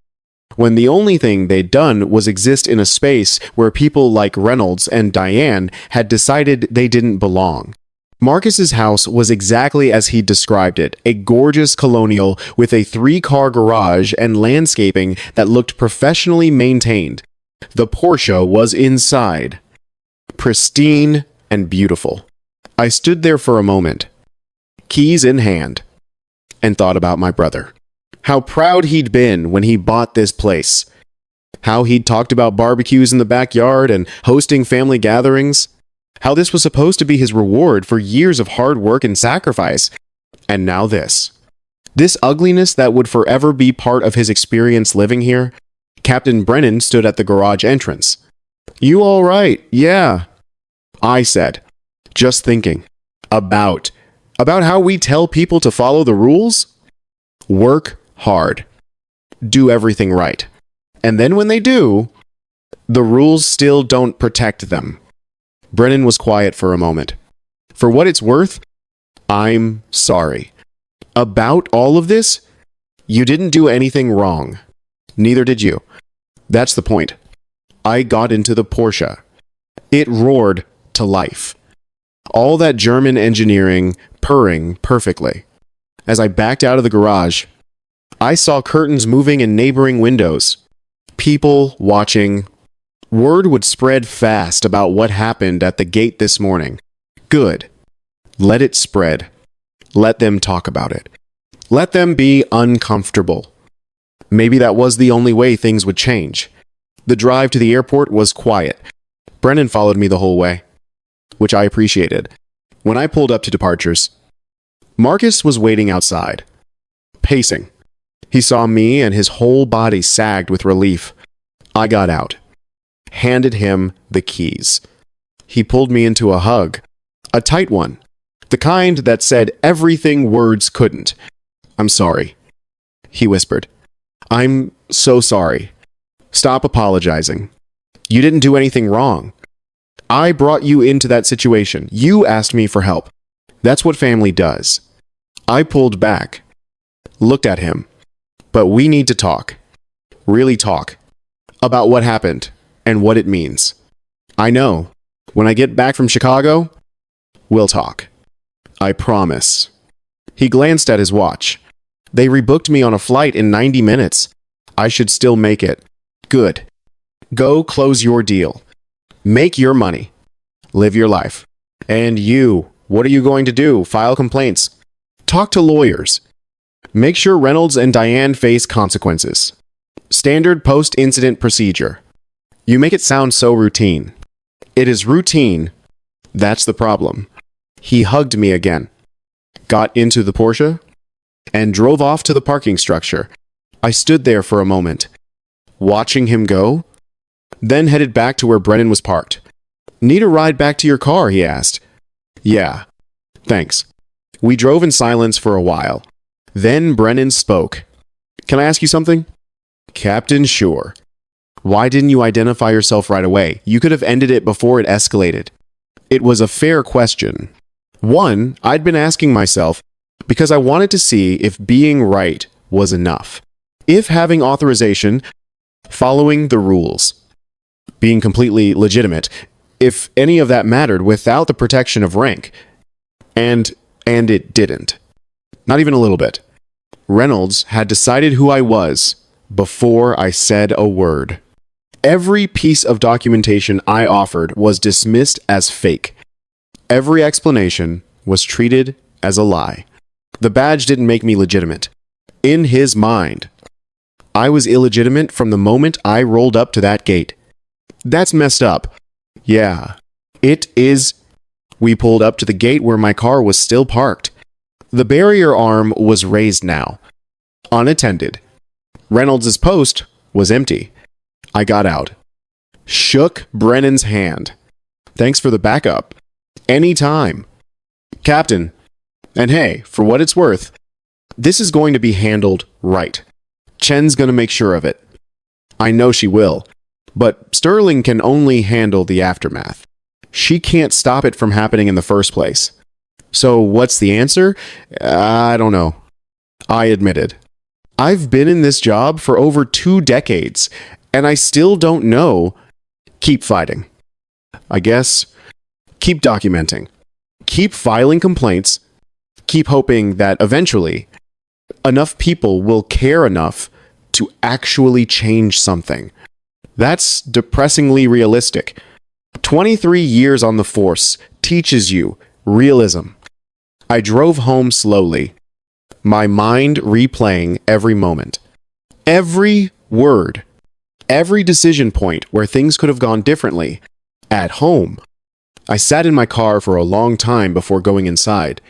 when the only thing they'd done was exist in a space where people like Reynolds and Diane had decided they didn't belong. Marcus's house was exactly as he described it, a gorgeous colonial with a 3-car garage and landscaping that looked professionally maintained. The Porsche was inside. Pristine and beautiful. I stood there for a moment, keys in hand, and thought about my brother. How proud he'd been when he bought this place. How he'd talked about barbecues in the backyard and hosting family gatherings. How this was supposed to be his reward for years of hard work and sacrifice. And now this. This ugliness that would forever be part of his experience living here. Captain Brennan stood at the garage entrance. You all right? Yeah. I said, just thinking. About how we tell people to follow the rules? Work hard. Do everything right. And then when they do, the rules still don't protect them. Brennan was quiet for a moment. For what it's worth, I'm sorry. About all of this, you didn't do anything wrong. Neither did you. That's the point. I got into the Porsche. It roared to life. All that German engineering purring perfectly. As I backed out of the garage, I saw curtains moving in neighboring windows. People watching. Word would spread fast about what happened at the gate this morning. Good. Let it spread. Let them talk about it. Let them be uncomfortable. Maybe that was the only way things would change. The drive to the airport was quiet. Brennan followed me the whole way, which I appreciated. When I pulled up to departures, Marcus was waiting outside, pacing. He saw me and his whole body sagged with relief. I got out, handed him the keys. He pulled me into a hug, a tight one, the kind that said everything words couldn't. I'm sorry, he whispered. I'm so sorry. Stop apologizing. You didn't do anything wrong. I brought you into that situation. You asked me for help. That's what family does. I pulled back, looked at him. But we need to talk. Really talk. About what happened and what it means. I know. When I get back from Chicago, we'll talk. I promise. He glanced at his watch. They rebooked me on a flight in 90 minutes. I should still make it. Good. Go close your deal. Make your money. Live your life. And you, what are you going to do? File complaints. Talk to lawyers. Make sure Reynolds and Diane face consequences. Standard post-incident procedure. You make it sound so routine. It is routine. That's the problem. He hugged me again. got into the Porsche, and drove off to the parking structure. I stood there for a moment, watching him go, then headed back to where Brennan was parked. "Need a ride back to your car?" he asked. "Yeah, thanks." We drove in silence for a while. Then Brennan spoke. "Can I ask you something?" "Captain, sure." "Why didn't you identify yourself right away? You could have ended it before it escalated." It was a fair question. One, I'd been asking myself because I wanted to see if being right was enough. If having authorization, following the rules, being completely legitimate, if any of that mattered without the protection of rank. And it didn't. Not even a little bit. Reynolds had decided who I was before I said a word. Every piece of documentation I offered was dismissed as fake. Every explanation was treated as a lie. The badge didn't make me legitimate. In his mind, I was illegitimate from the moment I rolled up to that gate. That's messed up. Yeah, it is. We pulled up to the gate where my car was still parked. The barrier arm was raised now, unattended. Reynolds' post was empty. I got out, shook Brennan's hand. "Thanks for the backup." "Anytime." "Captain, and hey, for what it's worth, this is going to be handled right. Chen's going to make sure of it. I know she will, but Sterling can only handle the aftermath. She can't stop it from happening in the first place. So what's the answer? I don't know." I admitted. "I've been in this job for over 2 decades, and I still don't know." "Keep fighting. I guess. Keep documenting. Keep filing complaints. Keep hoping that eventually enough people will care enough to actually change something." That's depressingly realistic. 23 years on the force teaches you realism. I drove home slowly, my mind replaying every moment. Every word. Every decision point where things could have gone differently. At home. I sat in my car for a long time before going inside.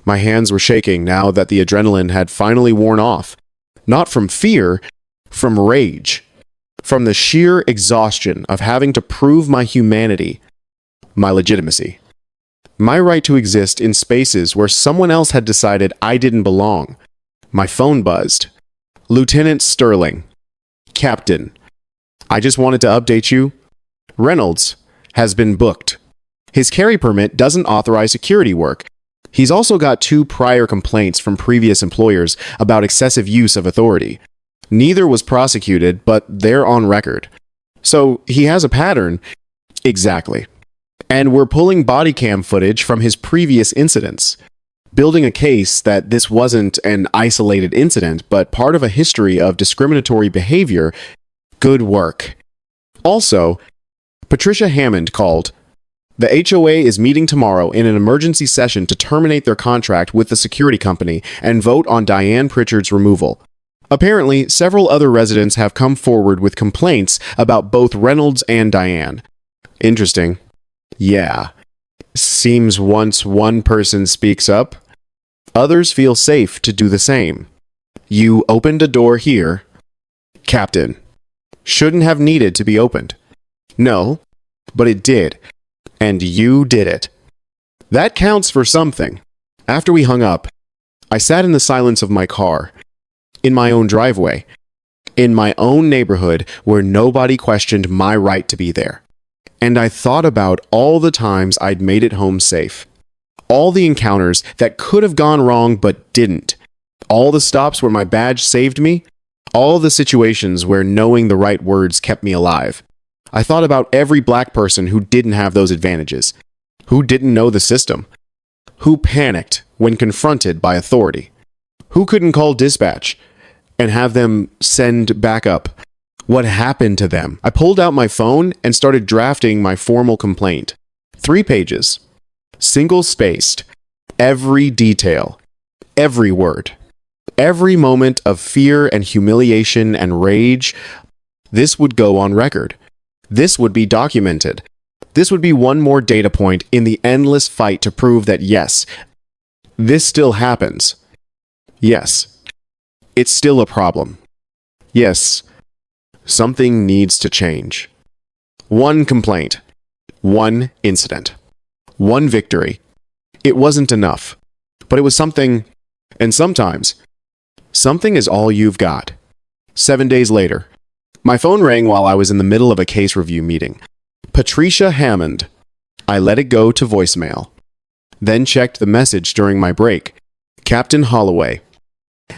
My hands were shaking now that the adrenaline had finally worn off. Not from fear, from rage. From the sheer exhaustion of having to prove my humanity, my legitimacy. My right to exist in spaces where someone else had decided I didn't belong. My phone buzzed. "Lieutenant Sterling. Captain. I just wanted to update you. Reynolds has been booked. His carry permit doesn't authorize security work. He's also got 2 prior complaints from previous employers about excessive use of authority. Neither was prosecuted, but they're on record. So he has a pattern." Exactly. "And we're pulling body cam footage from his previous incidents, building a case that this wasn't an isolated incident, but part of a history of discriminatory behavior. Good work." Also, Patricia Hammond called. "The HOA is meeting tomorrow in an emergency session to terminate their contract with the security company and vote on Diane Pritchard's removal. Apparently, several other residents have come forward with complaints about both Reynolds and Diane." Interesting. Yeah. Seems once one person speaks up, others feel safe to do the same. "You opened a door here." Captain. "Shouldn't have needed to be opened." "No, but it did. And you did it." That counts for something. After we hung up, I sat in the silence of my car, in my own driveway, in my own neighborhood where nobody questioned my right to be there. And I thought about all the times I'd made it home safe. All the encounters that could have gone wrong but didn't. All the stops where my badge saved me. All the situations where knowing the right words kept me alive. I thought about every black person who didn't have those advantages. Who didn't know the system. Who panicked when confronted by authority. Who couldn't call dispatch and have them send backup. What happened to them? I pulled out my phone and started drafting my formal complaint. 3 pages. Single-spaced. Every detail. Every word. Every moment of fear and humiliation and rage. This would go on record. This would be documented. This would be one more data point in the endless fight to prove that yes, This still happens. Yes. It's still a problem. Yes. Something needs to change. One complaint. One incident. One victory. It wasn't enough. But it was something, and sometimes, something is all you've got. 7 days later, my phone rang while I was in the middle of a case review meeting. Patricia Hammond. I let it go to voicemail. Then checked the message during my break. Captain Holloway.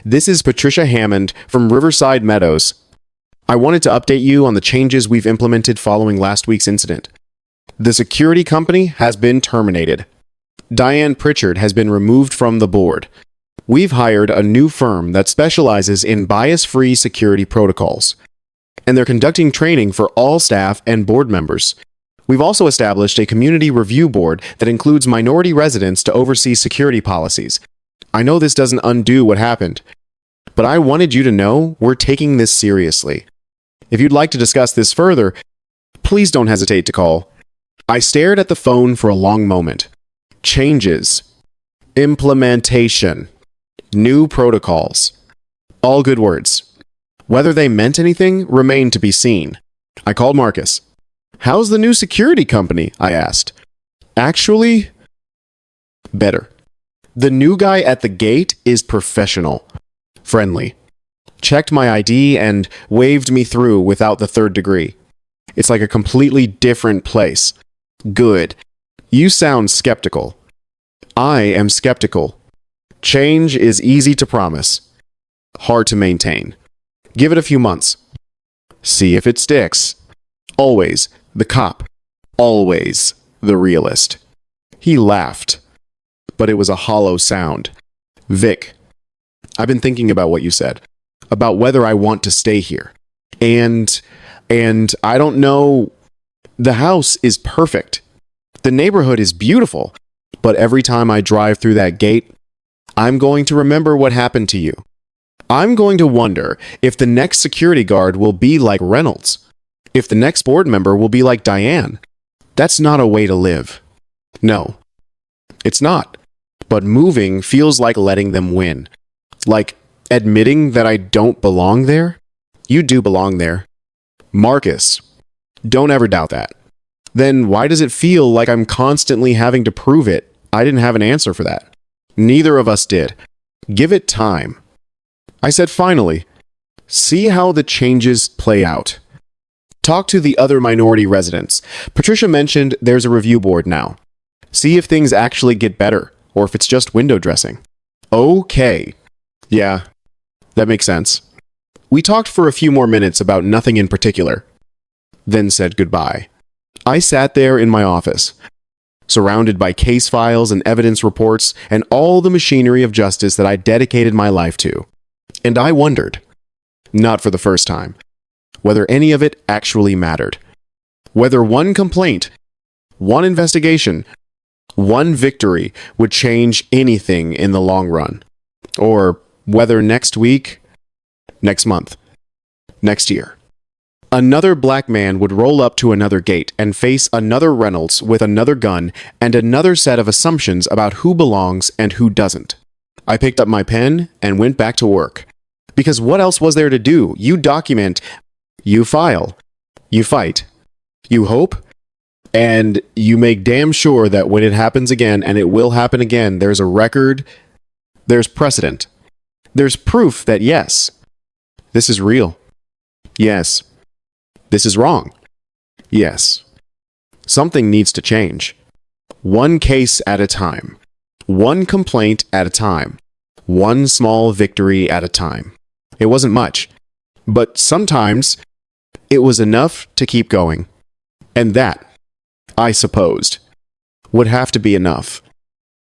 This is Patricia Hammond from Riverside Meadows. I wanted to update you on the changes we've implemented following last week's incident. The security company has been terminated. Diane Pritchard has been removed from the board. We've hired a new firm that specializes in bias-free security protocols, and they're conducting training for all staff and board members. We've also established a community review board that includes minority residents to oversee security policies. I know this doesn't undo what happened, but I wanted you to know we're taking this seriously. If you'd like to discuss this further, please don't hesitate to call. I stared at the phone for a long moment. Changes. Implementation. New protocols. All good words. Whether they meant anything remained to be seen. I called Marcus. How's the new security company? I asked. Actually, better. The new guy at the gate is professional. Friendly. Checked my ID and waved me through without the third degree. It's like a completely different place. Good. You sound skeptical. I am skeptical. Change is easy to promise. Hard to maintain. Give it a few months. See if it sticks. Always the cop. Always the realist. He laughed, but it was a hollow sound. Vic, I've been thinking about what you said, about whether I want to stay here. And I don't know. The house is perfect. The neighborhood is beautiful. But every time I drive through that gate, I'm going to remember what happened to you. I'm going to wonder if the next security guard will be like Reynolds. If the next board member will be like Diane. That's not a way to live. No, it's not. But moving feels like letting them win. Like admitting that I don't belong there. You do belong there. Marcus, don't ever doubt that. Then why does it feel like I'm constantly having to prove it? I didn't have an answer for that. Neither of us did. Give it time. I said finally, see how the changes play out. Talk to the other minority residents. Patricia mentioned there's a review board now. See if things actually get better, or if it's just window dressing. Okay. Yeah, that makes sense. We talked for a few more minutes about nothing in particular, then said goodbye. I sat there in my office, surrounded by case files and evidence reports and all the machinery of justice that I dedicated my life to. And I wondered, not for the first time, whether any of it actually mattered. Whether one complaint, one investigation, one victory would change anything in the long run. Or whether next week, next month, next year, another black man would roll up to another gate and face another Reynolds with another gun and another set of assumptions about who belongs and who doesn't. I picked up my pen and went back to work. Because what else was there to do? You document, you file, you fight, you hope, and you make damn sure that when it happens again, and it will happen again, there's a record, there's precedent. There's proof that yes, this is real. Yes. This is wrong. Yes. Something needs to change. One case at a time. One complaint at a time. One small victory at a time. It wasn't much, but sometimes it was enough to keep going. And that, I supposed, would have to be enough.